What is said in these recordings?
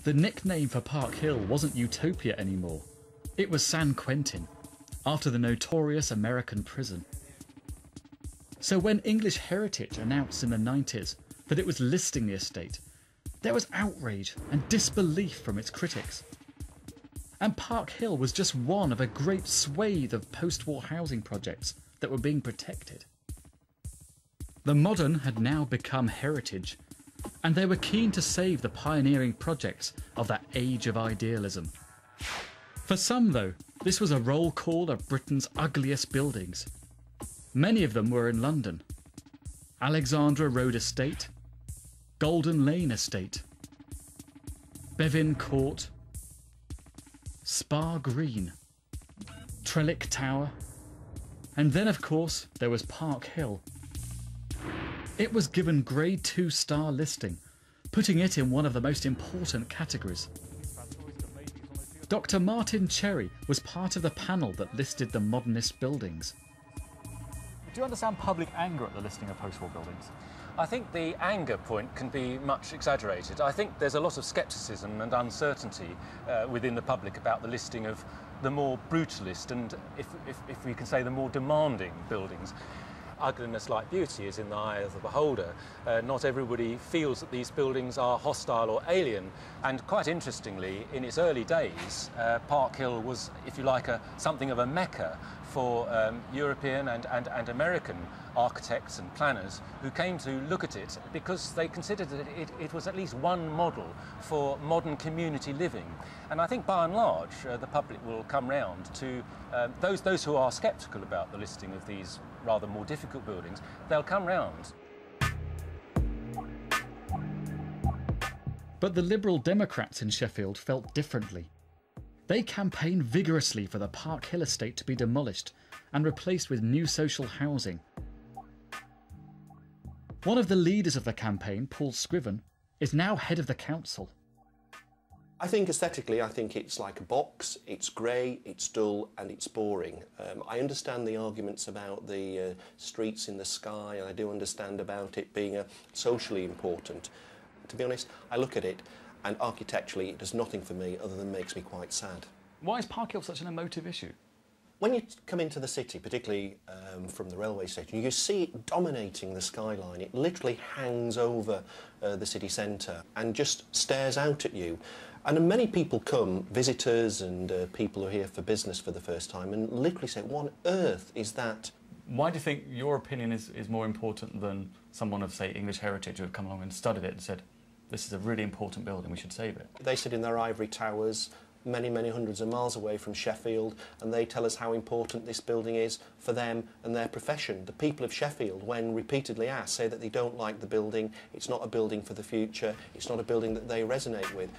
The nickname for Park Hill wasn't Utopia anymore. It was San Quentin, after the notorious American prison. So when English Heritage announced in the 90s that it was listing the estate, there was outrage and disbelief from its critics. And Park Hill was just one of a great swathe of post-war housing projects that were being protected. The modern had now become heritage, and they were keen to save the pioneering projects of that age of idealism. For some, though, this was a roll call of Britain's ugliest buildings. Many of them were in London. Alexandra Road Estate, Golden Lane Estate, Bevin Court, Spa Green, Trellick Tower, and then of course there was Park Hill. It was given Grade 2 star listing, putting it in one of the most important categories. Dr. Martin Cherry was part of the panel that listed the modernist buildings. Do you understand public anger at the listing of post-war buildings? I think the anger point can be much exaggerated. I think there's a lot of scepticism and uncertainty within the public about the listing of the more brutalist and, if we can say, the more demanding buildings. Ugliness like beauty is in the eye of the beholder. Not everybody feels that these buildings are hostile or alien, and quite interestingly, in its early days, Park Hill was, if you like, something of a mecca for European and American architects and planners who came to look at it because they considered that it was at least one model for modern community living. And I think by and large the public will come round to those who are sceptical about the listing of these rather more difficult buildings, they'll come round. But the Liberal Democrats in Sheffield felt differently. They campaigned vigorously for the Park Hill estate to be demolished and replaced with new social housing. One of the leaders of the campaign, Paul Scriven, is now head of the council. I think aesthetically, I think it's like a box, it's grey, it's dull and it's boring. I understand the arguments about the streets in the sky, and I do understand about it being socially important. To be honest, I look at it and architecturally it does nothing for me other than makes me quite sad. Why is Park Hill such an emotive issue? When you come into the city, particularly from the railway station, you see it dominating the skyline. It literally hangs over the city centre and just stares out at you. And many people come, visitors and people who are here for business for the first time, and literally say, what on earth is that? Why do you think your opinion is more important than someone of, say, English Heritage who have come along and studied it and said, this is a really important building, we should save it? They sit in their ivory towers, many, many hundreds of miles away from Sheffield, and they tell us how important this building is for them and their profession. The people of Sheffield, when repeatedly asked, say that they don't like the building, it's not a building for the future, it's not a building that they resonate with.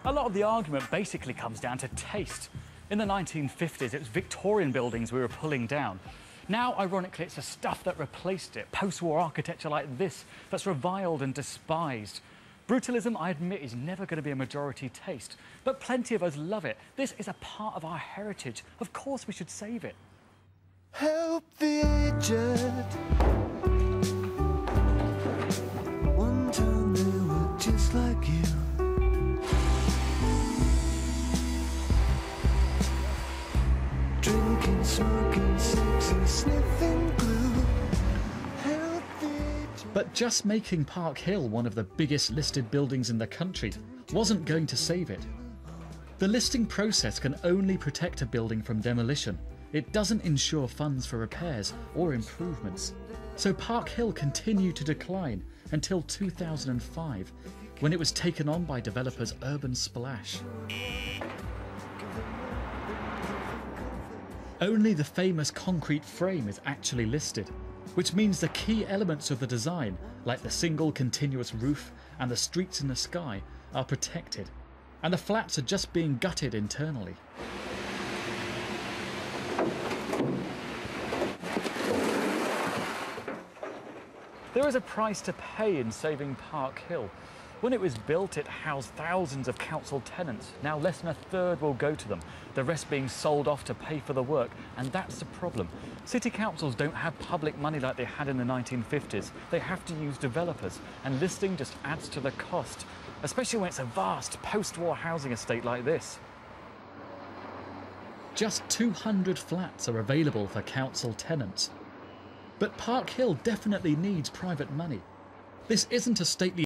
A lot of the argument basically comes down to taste. In the 1950s, it was Victorian buildings we were pulling down. Now, ironically, it's the stuff that replaced it, post-war architecture like this, that's reviled and despised. Brutalism, I admit, is never going to be a majority taste, but plenty of us love it. This is a part of our heritage. Of course we should save it. Help the aged. One time they were just like you. Drinking, smoking, sex and sniffing glue. But just making Park Hill one of the biggest listed buildings in the country wasn't going to save it. The listing process can only protect a building from demolition. It doesn't ensure funds for repairs or improvements. So Park Hill continued to decline until 2005, when it was taken on by developers Urban Splash. Only the famous concrete frame is actually listed, which means the key elements of the design, like the single continuous roof and the streets in the sky, are protected, and the flats are just being gutted internally. There is a price to pay in saving Park Hill. When it was built, it housed thousands of council tenants. Now less than a third will go to them, the rest being sold off to pay for the work, and that's the problem. City councils don't have public money like they had in the 1950s. They have to use developers, and listing just adds to the cost, especially when it's a vast post-war housing estate like this. Just 200 flats are available for council tenants. But Park Hill definitely needs private money. This isn't a stately